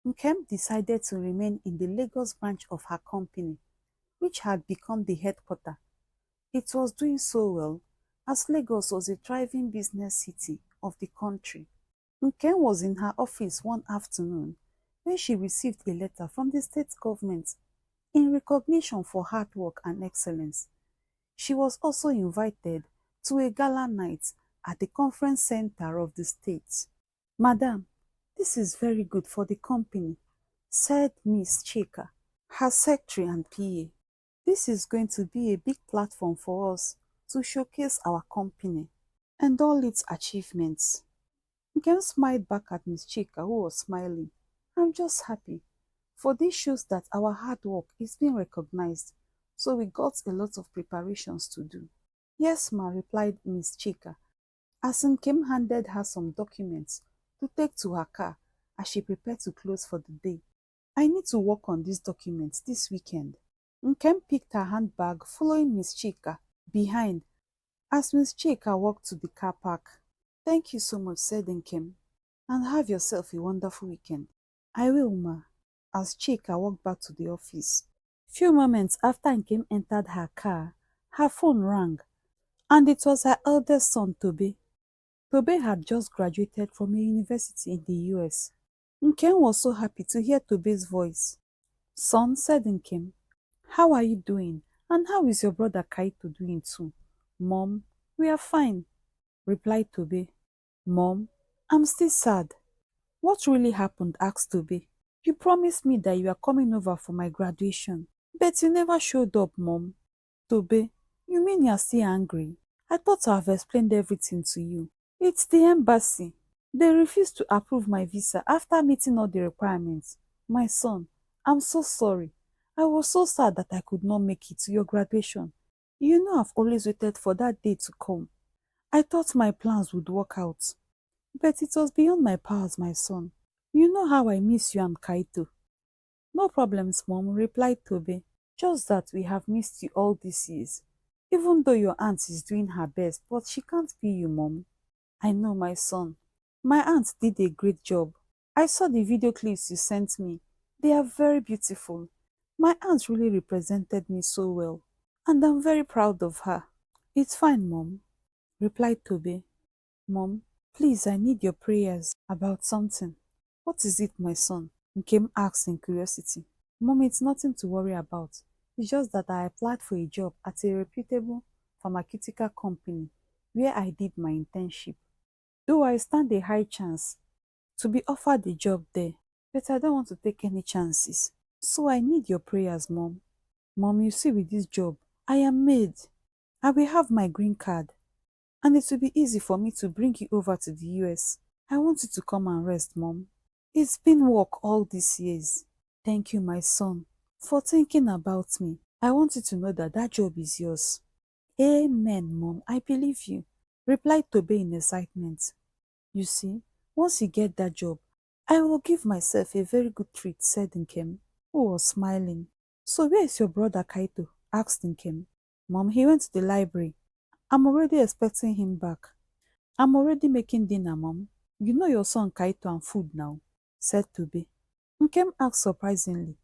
Nkem decided to remain in the Lagos branch of her company, which had become the headquarters. It was doing so well, as Lagos was a thriving business city of the country. Nkem was in her office one afternoon when she received a letter from the state government in recognition for hard work and excellence. She was also invited to a gala night at the conference center of the state. Madam, this is very good for the company, said Miss Chika, her secretary and PA. This is going to be a big platform for us to showcase our company and all its achievements. Nkem smiled back at Miss Chika, who was smiling. I'm just happy, for this shows that our hard work is being recognized, so we got a lot of preparations to do. Yes, ma, replied Miss Chika, as Nkem handed her some documents to take to her car as she prepared to close for the day. I need to work on these documents this weekend. Nkem picked her handbag, following Miss Chika behind as Miss Chika walked to the car park. Thank you so much, said Nkem, and have yourself a wonderful weekend. I will, ma, as Chika walked back to the office. Few moments after Nkem entered her car, her phone rang, and it was her eldest son, Toby. Toby had just graduated from a university in the US. Nkem was so happy to hear Toby's voice. Son, said Nkem, how are you doing? And how is your brother Kaito doing too? Mom, we are fine, replied Toby. Mom, I'm still sad. What really happened? Asked Toby. You promised me that you are coming over for my graduation, but you never showed up, Mom. Toby, you mean you are still angry? I thought I have explained everything to you. It's the embassy. They refused to approve my visa after meeting all the requirements. My son, I'm so sorry. I was so sad that I could not make it to your graduation. You know I've always waited for that day to come. I thought my plans would work out. But it was beyond my powers, my son. You know how I miss you and Kaito. No problems, Mom, replied Toby. Just that we have missed you all these years. Even though your aunt is doing her best, but she can't be you, Mom. I know, my son. My aunt did a great job. I saw the video clips you sent me. They are very beautiful. My aunt really represented me so well, and I'm very proud of her. It's fine, Mom, replied Toby. Mom, please, I need your prayers about something. What is it, my son? Nkem asked in curiosity. Mom, it's nothing to worry about. It's just that I applied for a job at a reputable pharmaceutical company where I did my internship. Though I stand a high chance to be offered a job there, but I don't want to take any chances. So I need your prayers, Mom. Mom, you see, with this job, I am made. I will have my green card, and it will be easy for me to bring you over to the US. I want you to come and rest, Mom. It's been work all these years. Thank you, my son, for thinking about me. I want you to know that that job is yours. Amen, Mom. I believe you, replied Toby in excitement. You see, once you get that job, I will give myself a very good treat, said Nkem, who was smiling. So where is your brother Kaito? Asked Nkem. Mom, he went to the library. I'm already expecting him back. I'm already making dinner, Mom. You know your son Kaito and food now, said Toby. Nkem asked surprisingly.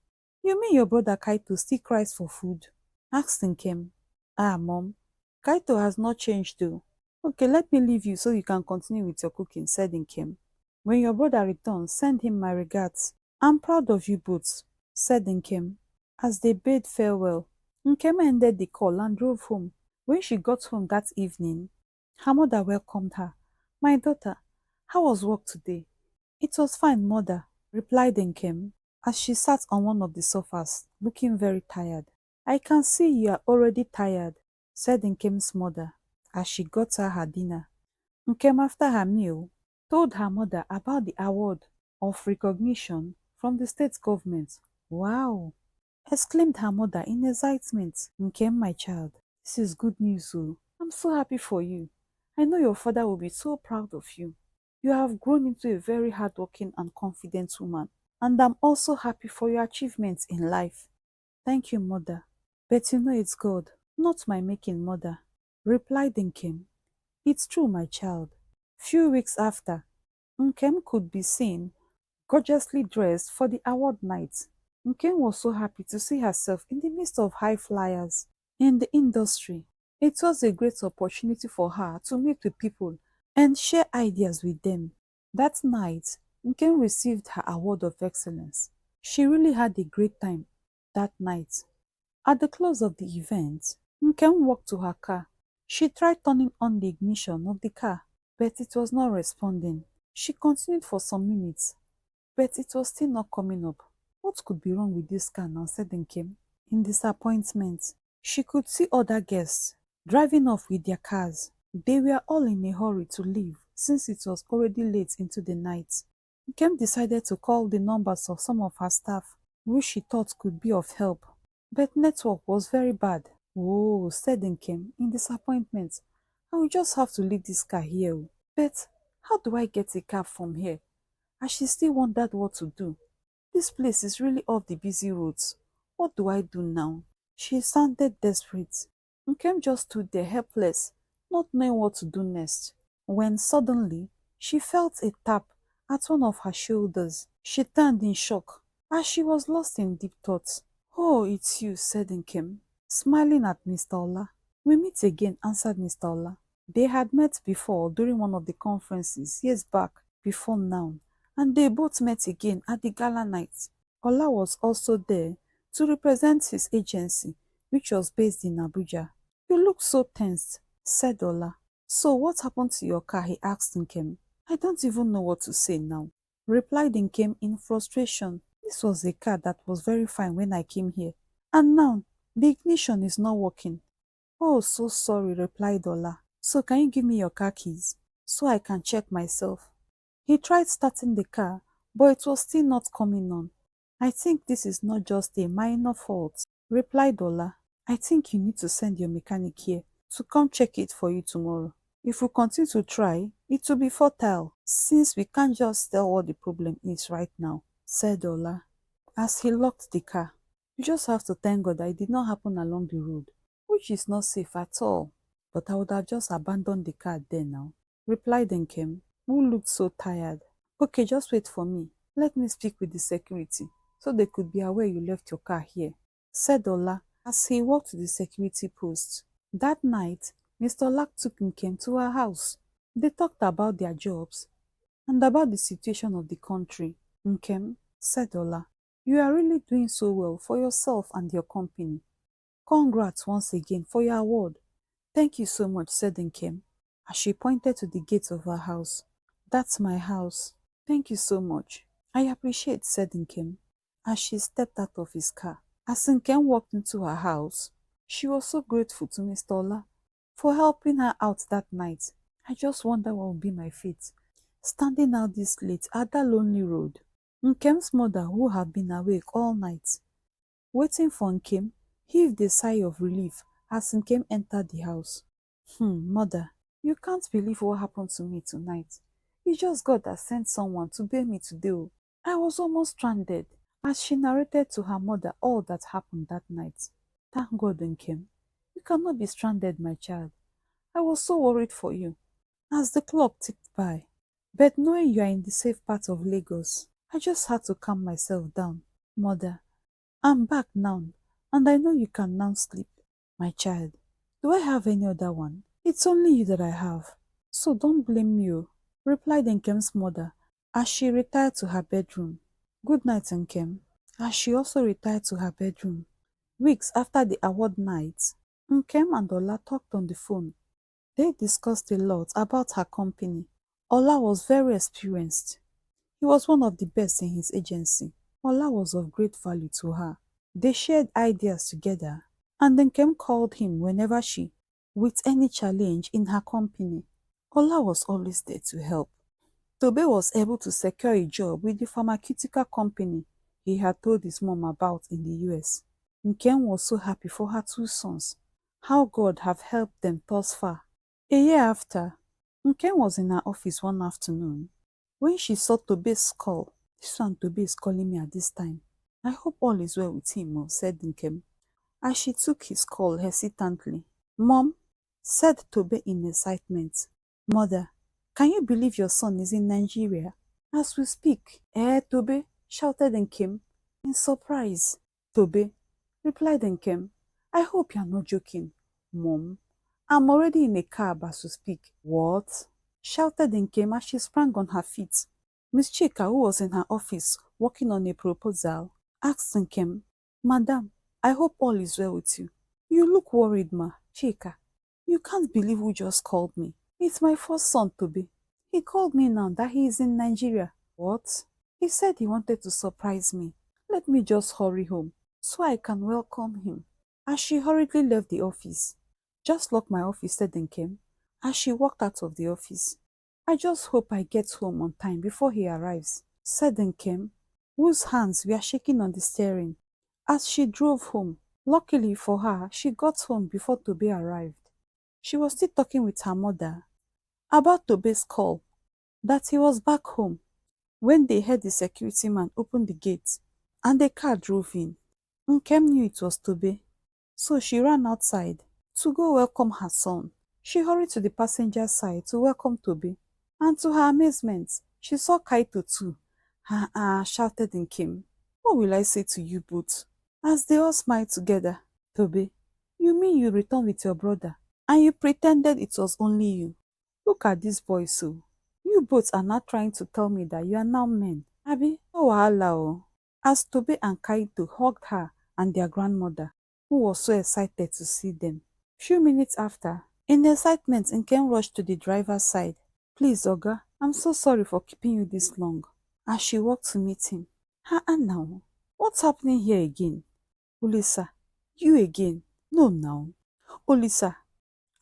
You mean your brother Kaito still cries for food? Asked Nkem. Ah, Mom, Kaito has not changed though. Okay, let me leave you so you can continue with your cooking, said Nkem. When your brother returns, send him my regards. I'm proud of you both, said Nkem. As they bade farewell, Nkem ended the call and drove home. When she got home that evening, her mother welcomed her. My daughter, how was work today? It was fine, mother, replied Nkem, as she sat on one of the sofas, looking very tired. I can see you are already tired, said Nkem's mother, as she got her dinner. Nkem, after her meal, told her mother about the award of recognition from the state government. Wow! Exclaimed her mother in excitement. Nkem, my child, this is good news, oh. I'm so happy for you. I know your father will be so proud of you. You have grown into a very hardworking and confident woman, and I'm also happy for your achievements in life. Thank you, mother. But you know it's God, not my making, mother, replied Nkem. It's true, my child. Few weeks after, Nkem could be seen gorgeously dressed for the award night. Nkem was so happy to see herself in the midst of high flyers in the industry. It was a great opportunity for her to meet with people and share ideas with them. That night, Nkem received her Award of Excellence. She really had a great time that night. At the close of the event, Nkem walked to her car. She tried turning on the ignition of the car, but it was not responding. She continued for some minutes, but it was still not coming up. What could be wrong with this car now? Said Nkem. In disappointment, she could see other guests driving off with their cars. They were all in a hurry to leave since it was already late into the night. Nkem decided to call the numbers of some of her staff, which she thought could be of help. But network was very bad. Oh, said Nkem in disappointment. I will just have to leave this car here. But how do I get a cab from here? And she still wondered what to do. This place is really off the busy roads. What do I do now? She sounded desperate. Nkem just stood there helpless, not knowing what to do next. When suddenly, she felt a tap at one of her shoulders. She turned in shock as she was lost in deep thoughts. Oh, it's you, said Nkem, smiling at Mr. Ola. We meet again, answered Mr. Ola. They had met before during one of the conferences years back before now, and they both met again at the gala night. Ola was also there to represent his agency, which was based in Abuja. You look so tense, said Ola. So what happened to your car? He asked Nkem. I don't even know what to say now, replied Nkem in frustration. This was a car that was very fine when I came here, and now the ignition is not working. Oh, so sorry, replied Ola. So can you give me your car keys so I can check myself? He tried starting the car, but it was still not coming on. I think this is not just a minor fault, replied Ola. I think you need to send your mechanic here to come check it for you tomorrow. If we continue to try, it will be futile, since we can't just tell what the problem is right now, said Ola as he locked the car. You just have to thank God that it did not happen along the road, which is not safe at all. But I would have just abandoned the car there now, replied Nkem, who looked so tired. Okay, just wait for me. Let me speak with the security, so they could be aware you left your car here, said Ola as he walked to the security post. That night, Mr. Lack took Nkem to her house. They talked about their jobs and about the situation of the country. Nkem, said Ola, you are really doing so well for yourself and your company. Congrats once again for your award. Thank you so much, said Nkem, as she pointed to the gate of her house. That's my house. Thank you so much. I appreciate, said Nkem, as she stepped out of his car. As Nkem walked into her house, she was so grateful to Mr. Ola for helping her out that night. I just wonder what will be my fate, standing out this late at that lonely road. Nkem's mother, who had been awake all night, waiting for Nkem, heaved a sigh of relief as Nkem entered the house. Mother, you can't believe what happened to me tonight. It's just God that sent someone to bail me today. I was almost stranded, as she narrated to her mother all that happened that night. Thank God, Nkem. You cannot be stranded, my child. I was so worried for you as the clock ticked by. But knowing you are in the safe part of Lagos, I just had to calm myself down. Mother, I'm back now, and I know you can now sleep. My child, do I have any other one? It's only you that I have, so don't blame me, replied Nkem's mother as she retired to her bedroom. Good night, Nkem, as she also retired to her bedroom. Weeks after the award night, Nkem and Ola talked on the phone. They discussed a lot about her company. Ola was very experienced. He was one of the best in his agency. Ola was of great value to her. They shared ideas together, and Nkem called him whenever she, with any challenge in her company. Ola was always there to help. Toby was able to secure a job with the pharmaceutical company he had told his mom about in the US. Nkem was so happy for her two sons, how God have helped them thus far. A year after, Nkem was in her office one afternoon when she saw Toby's call. This one Toby is calling me at this time. I hope all is well with him, said Nkem, as she took his call hesitantly. Mom, said Toby in excitement. Mother, can you believe your son is in Nigeria? As we speak, Toby, shouted Nkem in surprise. Toby, replied Nkem, I hope you're not joking, Mom. I'm already in a cab as we speak. What? Shouted Nkem as she sprang on her feet. Miss Chika, who was in her office working on a proposal, asked Nkem, Madam, I hope all is well with you. You look worried, ma. Chika, you can't believe who just called me. It's my first son, Toby. He called me now that he is in Nigeria. What? He said he wanted to surprise me. Let me just hurry home so I can welcome him. As she hurriedly left the office, just like my office said Nkem, as she walked out of the office. I just hope I get home on time before he arrives, said Nkem, whose hands were shaking on the steering. As she drove home, luckily for her, she got home before Toby arrived. She was still talking with her mother about Toby's call, that he was back home, when they heard the security man open the gate and the car drove in. Nkem knew it was Toby, so she ran outside to go welcome her son. She hurried to the passenger side to welcome Toby, and to her amazement, she saw Kaito too. Shouted Nkem. What will I say to you both? As they all smiled together. Toby, you mean you returned with your brother, and you pretended it was only you? Look at this boy so. You both are not trying to tell me that you are now men. Abi, oh wahala oh. As Toby and Kaito hugged her and their grandmother, who was so excited to see them. Few minutes after, in excitement, Nkem rushed to the driver's side. Please, Oga, I'm so sorry for keeping you this long. As she walked to meet him. Now, what's happening here again? Olisa, you again? No now. Olisa,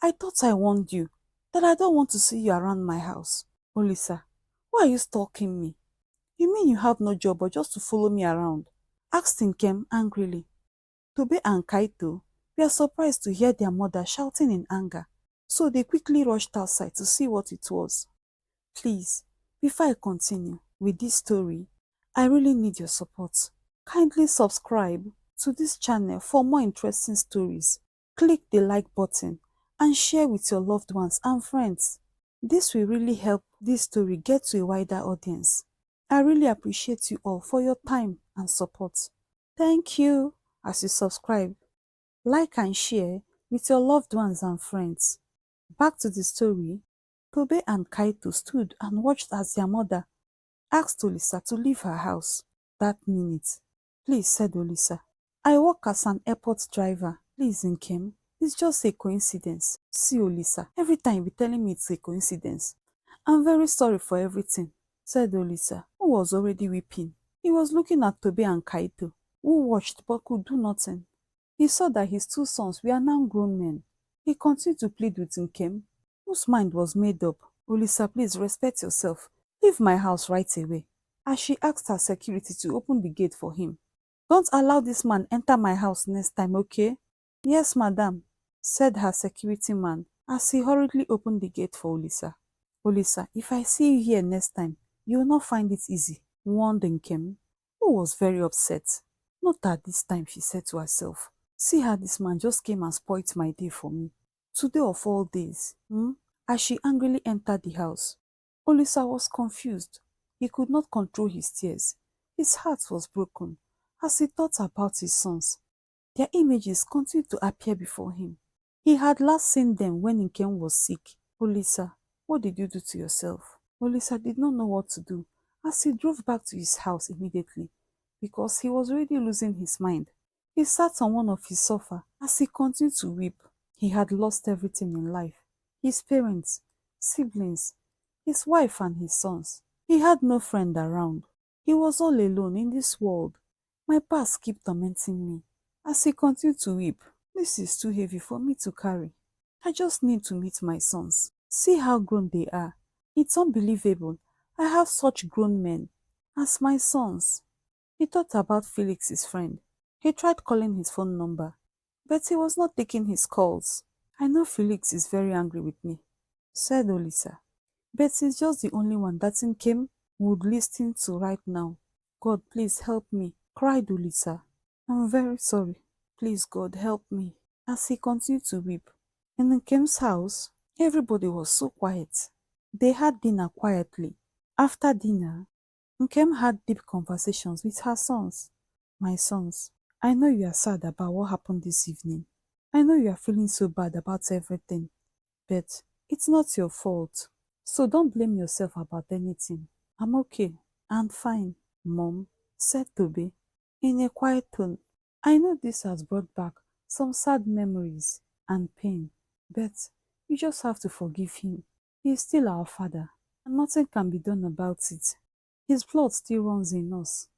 I thought I warned you that I don't want to see you around my house. Olisa, why are you stalking me? You mean you have no job but just to follow me around? Asked Nkem angrily. Tobe and Kaito were surprised to hear their mother shouting in anger, so they quickly rushed outside to see what it was. Please, before I continue with this story, I really need your support. Kindly subscribe to this channel for more interesting stories. Click the like button and share with your loved ones and friends. This will really help this story get to a wider audience. I really appreciate you all for your time and support. Thank you as you subscribe, like and share with your loved ones and friends. Back to the story. Tobe and Kaito stood and watched as their mother asked Olisa to leave her house that minute. Please, said Olisa. I work as an airport driver. Please, Nkem. It's just a coincidence. See, Olisa, every time you be telling me it's a coincidence. I'm very sorry for everything, said Olisa, who was already weeping. He was looking at Tobe and Kaito, who watched but could do nothing. He saw that his two sons were now grown men. He continued to plead with Nkem, whose mind was made up. Olisa, please respect yourself. Leave my house right away. As she asked her security to open the gate for him. Don't allow this man enter my house next time, okay? Yes, madam, said her security man as he hurriedly opened the gate for Olisa. Olisa, if I see you here next time, you will not find it easy, warned Nkem, who was very upset. Not at this time, she said to herself. See how this man just came and spoilt my day for me. Today of all days, As she angrily entered the house, Olisa was confused. He could not control his tears. His heart was broken as he thought about his sons. Their images continued to appear before him. He had last seen them when Nkem was sick. Olisa, what did you do to yourself? Olisa did not know what to do as he drove back to his house immediately because he was already losing his mind. He sat on one of his sofa as he continued to weep. He had lost everything in life. His parents, siblings, his wife and his sons. He had no friend around. He was all alone in this world. My past kept tormenting me. As he continued to weep, this is too heavy for me to carry. I just need to meet my sons. See how grown they are. It's unbelievable. I have such grown men as my sons. He thought about Felix's friend. He tried calling his phone number, but he was not taking his calls. I know Felix is very angry with me, said Olisa. But he's just the only one that Nkem would listen to right now. God, please help me, cried Olisa. I'm very sorry. Please, God, help me. As he continued to weep. In Nkem's house, everybody was so quiet. They had dinner quietly. After dinner, Nkem had deep conversations with her sons. My sons, I know you are sad about what happened this evening. I know you are feeling so bad about everything, but it's not your fault. So don't blame yourself about anything. I'm okay. I'm fine, Mom, said Toby in a quiet tone. I know this has brought back some sad memories and pain, but you just have to forgive him. He is still our father, and nothing can be done about it. His blood still runs in us,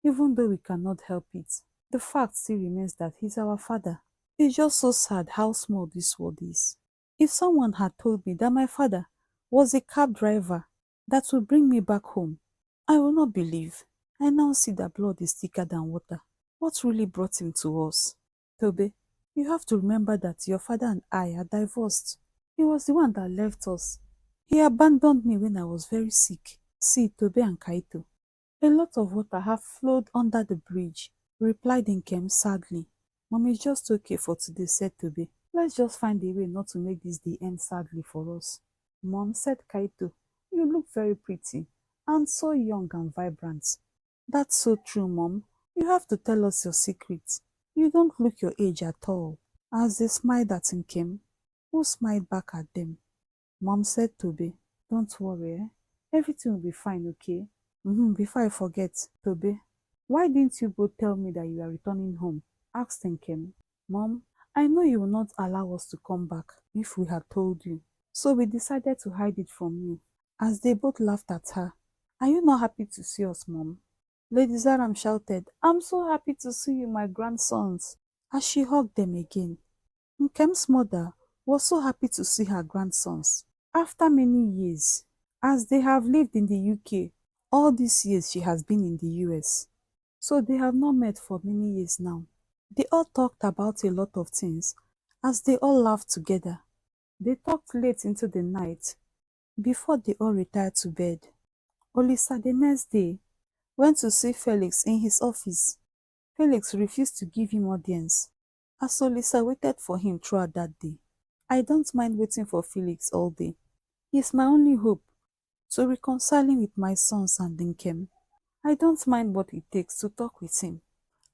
even though we cannot help it. The fact still remains that he's our father. It's just so sad how small this world is. If someone had told me that my father was a cab driver that would bring me back home, I will not believe. I now see that blood is thicker than water. What really brought him to us? Toby, you have to remember that your father and I are divorced. He was the one that left us. He abandoned me when I was very sick. See, Toby and Kaito. A lot of water have flowed under the bridge, replied Nkem sadly. Mom is just okay for today, said Toby. Let's just find a way not to make this day end sadly for us. Mom, said Kaito, you look very pretty and so young and vibrant. That's so true, Mom. You have to tell us your secret. You don't look your age at all. As they smiled at Nkem, who smiled back at them. Mom said Toby, don't worry, eh? Everything will be fine, okay? Before I forget, Toby, why didn't you both tell me that you are returning home? Asked Nkem. Mom, I know you will not allow us to come back if we had told you. So we decided to hide it from you. As they both laughed at her. Are you not happy to see us, Mom? Lady Zaram shouted, I'm so happy to see you, my grandsons, as she hugged them again. Nkem's mother was so happy to see her grandsons after many years, as they have lived in the UK. All these years she has been in the US, so they have not met for many years now. They all talked about a lot of things as they all laughed together. They talked late into the night before they all retired to bed. Olisa the next day went to see Felix in his office. Felix refused to give him audience, as Olisa waited for him throughout that day. I don't mind waiting for Felix all day. He's my only hope to reconciling with my sons and Nkem. I don't mind what it takes to talk with him.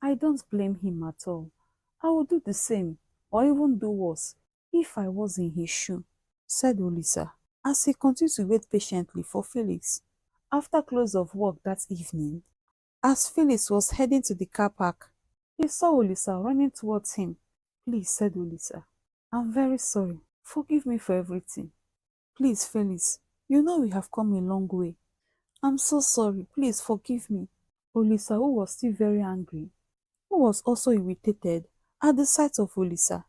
I don't blame him at all. I would do the same, or even do worse, if I was in his shoe, said Olisa, as he continued to wait patiently for Felix. After close of work that evening, as Felix was heading to the car park, he saw Olisa running towards him. Please, said Olisa, I'm very sorry. Forgive me for everything. Please, Felix, you know we have come a long way. I'm so sorry. Please forgive me. Olisa, who was still very angry, who was also irritated at the sight of Olisa,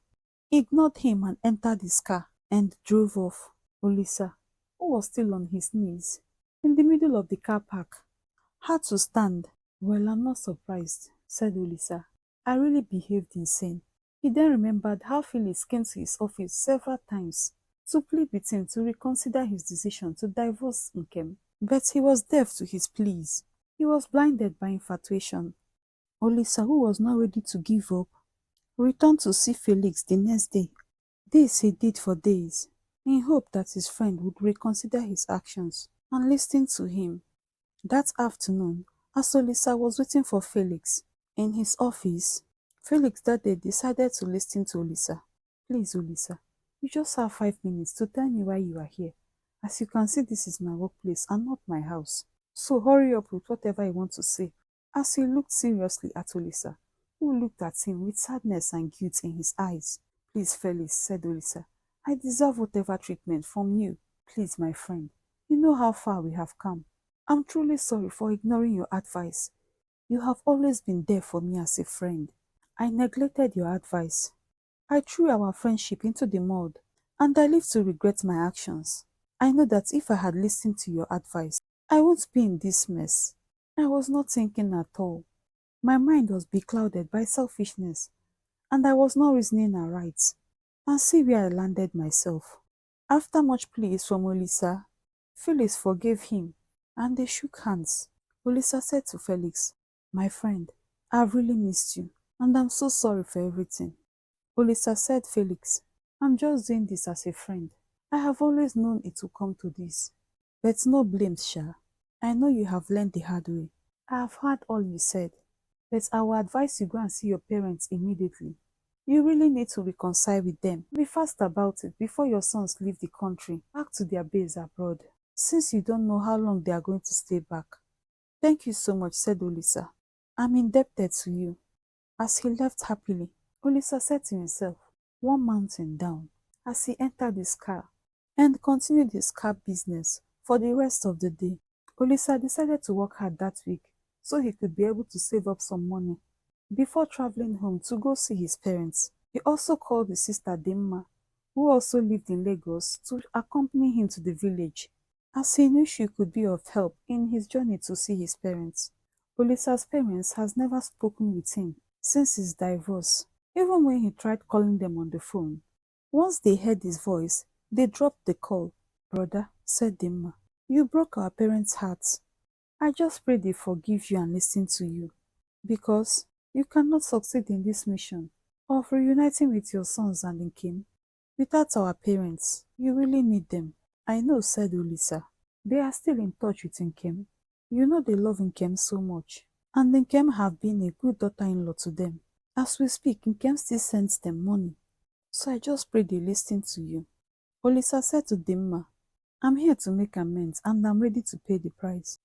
ignored him and entered his car and drove off. Olisa, who was still on his knees in the middle of the car park, had to stand. Well, I'm not surprised, said Olisa. I really behaved insane. He then remembered how Phyllis came to his office several times to plead with him to reconsider his decision to divorce Nkem. But he was deaf to his pleas. He was blinded by infatuation. Olisa, who was not ready to give up, returned to see Felix the next day. This he did for days, in hope that his friend would reconsider his actions and listen to him. That afternoon, as Olisa was waiting for Felix in his office, Felix that day decided to listen to Olisa. Please, Olisa, you just have 5 minutes to tell me why you are here. As you can see, this is my workplace and not my house. So hurry up with whatever you want to say. As he looked seriously at Olisa, who looked at him with sadness and guilt in his eyes. Please, Felix, said Olisa, I deserve whatever treatment from you. Please, my friend, you know how far we have come. I'm truly sorry for ignoring your advice. You have always been there for me as a friend. I neglected your advice. I threw our friendship into the mud, and I live to regret my actions. I know that if I had listened to your advice, I wouldn't be in this mess. I was not thinking at all. My mind was beclouded by selfishness, and I was not reasoning aright. And see where I landed myself. After much pleas from Olisa, Felix forgave him, and they shook hands. Olisa said to Felix, my friend, I've really missed you, and I'm so sorry for everything. Olisa said, Felix, I'm just doing this as a friend. I have always known it would come to this. But no blame, Sha. I know you have learned the hard way. I have heard all you said, but I will advise you go and see your parents immediately. You really need to reconcile with them. Be fast about it before your sons leave the country, back to their base abroad, since you don't know how long they are going to stay back. Thank you so much, said Olisa. I'm indebted to you. As he left happily, Olisa said to himself, one mountain down, as he entered his car and continued his car business for the rest of the day. Olisa decided to work hard that week so he could be able to save up some money before traveling home to go see his parents. He also called his sister Dimma, who also lived in Lagos, to accompany him to the village, as he knew she could be of help in his journey to see his parents. Olisa's parents has never spoken with him since his divorce, even when he tried calling them on the phone. Once they heard his voice, they dropped the call. Brother, said Dimma, you broke our parents' hearts. I just pray they forgive you and listen to you, because you cannot succeed in this mission of reuniting with your sons and Nkem without our parents. You really need them. I know, said Olisa. They are still in touch with Nkem. You know they love Nkem so much, and Nkem have been a good daughter-in-law to them. As we speak, Nkem still sends them money, so I just pray they listen to you. Olisa said to Dimma, I'm here to make amends and I'm ready to pay the price.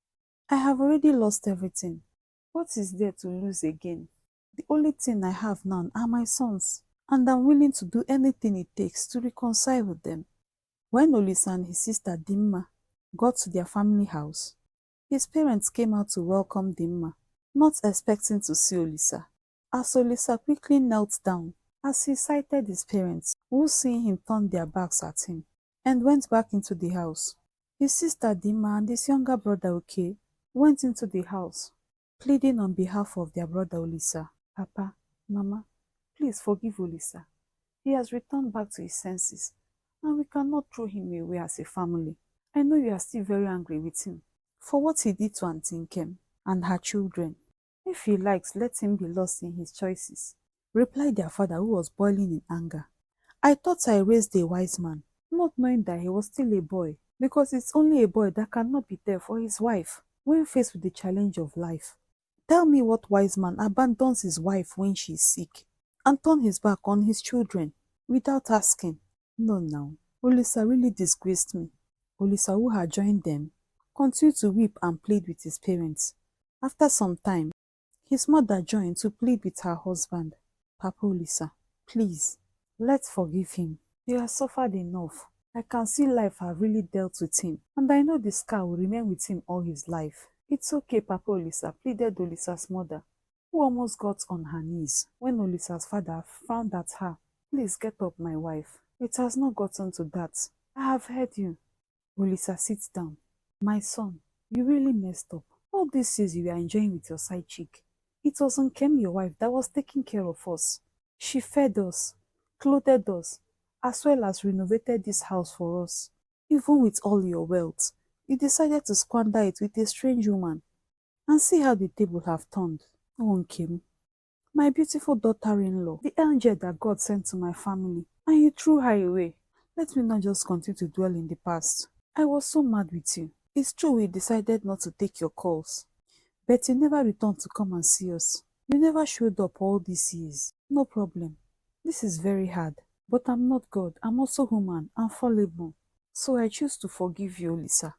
I have already lost everything. What is there to lose again? The only thing I have now are my sons, and I'm willing to do anything it takes to reconcile with them. When Olisa and his sister Dimma got to their family house, his parents came out to welcome Dimma, not expecting to see Olisa. As Olisa quickly knelt down as he sighted his parents, who seeing him turned their backs at him and went back into the house. His sister Dimma and his younger brother Oke went into the house, pleading on behalf of their brother Olisa. Papa, Mama, please forgive Olisa. He has returned back to his senses, and we cannot throw him away as a family. I know you are still very angry with him for what he did to Auntie Nkem and her children. If he likes, let him be lost in his choices, replied their father, who was boiling in anger. I thought I raised a wise man, not knowing that he was still a boy, because it's only a boy that cannot be there for his wife when faced with the challenge of life. Tell me what wise man abandons his wife when she is sick and turns his back on his children without asking? No, now. Olisa really disgraced me. Olisa, who had joined them, continued to weep and plead with his parents. After some time, his mother joined to plead with her husband. Papa Olisa, please, let's forgive him. He has suffered enough. I can see life have really dealt with him, and I know the scar will remain with him all his life. It's okay, Papa Olisa, pleaded Olisa's mother, who almost got on her knees when Olisa's father frowned at her. Please get up, my wife. It has not gotten to that. I have heard you. Olisa, sit down. My son, you really messed up. All these years you were enjoying with your side chick. It was Nkem, your wife, that was taking care of us. She fed us, clothed us, as well as renovated this house for us. Even with all your wealth, you decided to squander it with a strange woman. And see how the table have turned. Oh, Nkem, my beautiful daughter-in-law, the angel that God sent to my family, and you threw her away. Let me not just continue to dwell in the past. I was so mad with you. It's true we decided not to take your calls, but you never returned to come and see us. You never showed up all these years. No problem. This is very hard, but I'm not God. I'm also human and fallible. So I choose to forgive you, Olisa.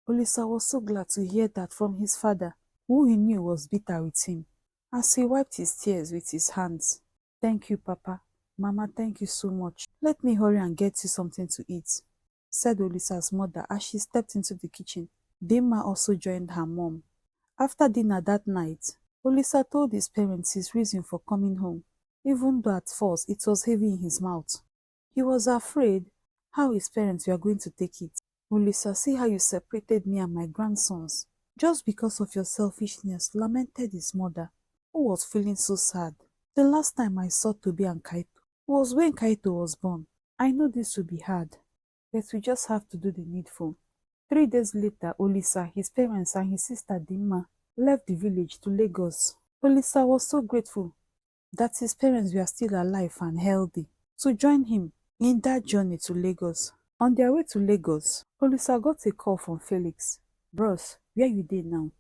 Olisa was so glad to hear that from his father, who he knew was bitter with him, as he wiped his tears with his hands. Thank you, Papa. Mama, thank you so much. Let me hurry and get you something to eat, said Olisa's mother as she stepped into the kitchen. Dimma also joined her mom. After dinner that night, Olisa told his parents his reason for coming home, even though at first it was heavy in his mouth. He was afraid how his parents were going to take it. Olisa, see how you separated me and my grandsons just because of your selfishness, lamented his mother, who was feeling so sad. The last time I saw Toby and Kaito was when Kaito was born. I know this will be hard, but we just have to do the needful. 3 days later, Olisa, his parents, and his sister Dimma left the village to Lagos. Olisa was so grateful that his parents were still alive and healthy to join him in that journey to Lagos. On their way to Lagos, Olisa got a call from Felix. Bros, Where you dey now?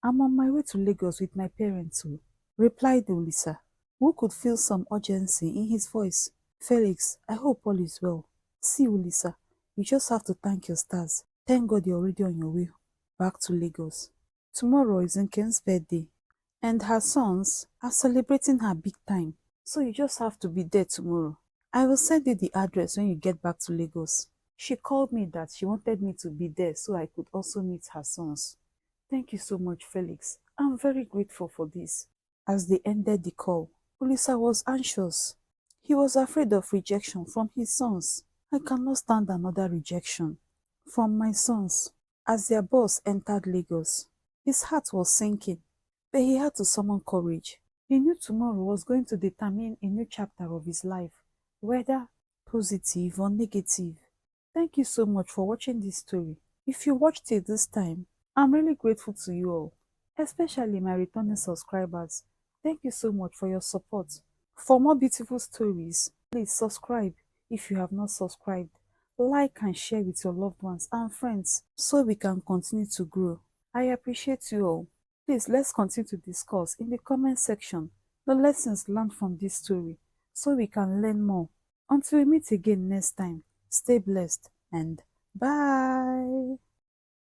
I'm on my way to Lagos with my parents o, replied Olisa, who could feel some urgency in his voice. Felix, I hope all is well. See, Olisa, you just have to thank your stars. Thank God you're already on your way back to Lagos. Tomorrow is Nkem's birthday, and her sons are celebrating her big time. So you just have to be there tomorrow. I will send you the address when you get back to Lagos. She called me that she wanted me to be there so I could also meet her sons. Thank you so much, Felix. I'm very grateful for this. As they ended the call, Olisa was anxious. He was afraid of rejection from his sons. I cannot stand another rejection from my sons. As their boss entered Lagos, his heart was sinking, but he had to summon courage. He knew tomorrow was going to determine a new chapter of his life, whether positive or negative. Thank you so much for watching this story. If you watched it this time, I'm really grateful to you all, especially my returning subscribers. Thank you so much for your support. For more beautiful stories, please subscribe if you have not subscribed. Like and share with your loved ones and friends so we can continue to grow. I appreciate you all. Please let's continue to discuss in the comment section the lessons learned from this story so we can learn more. Until we meet again next time, stay blessed and bye.